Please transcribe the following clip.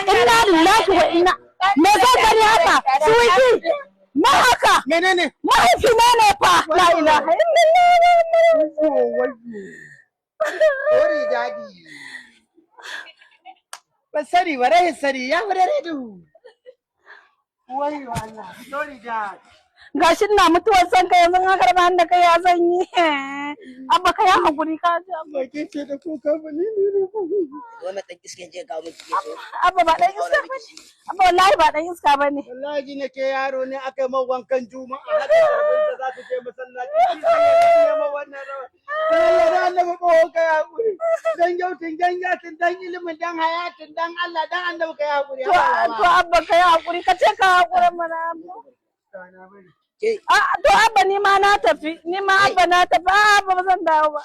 Inna lillahi wa inna me zai gani haka suwiki na haka menene mahaifi ne fa la ilaha illallah sorry daddy ba sani ba rai sani ya fara redu wai Allah sorry dad gashi na mutuwar san ka yanzu haka ban da kai ya zanyi abba kai hakuri ka ji abba ke ce da kuka ba ni ne wannan dan iskan je ga miki so abba ba dan iska bane abba wallahi ba dan iska bane wallahi nake yaro ne aka yi wankan juma'a haka karbin da za ta je masallaci shi sai ya ma wannan rawa sai ya annabi ko kai hakuri dan yautin dan yatin dan ilimin dan hayatin dan Allah dan annabi kai hakuri to abba kai hakuri ka ce ka hakuri mana ke to abba ni ma na tafi abba na tafi abba ba zan dawo ba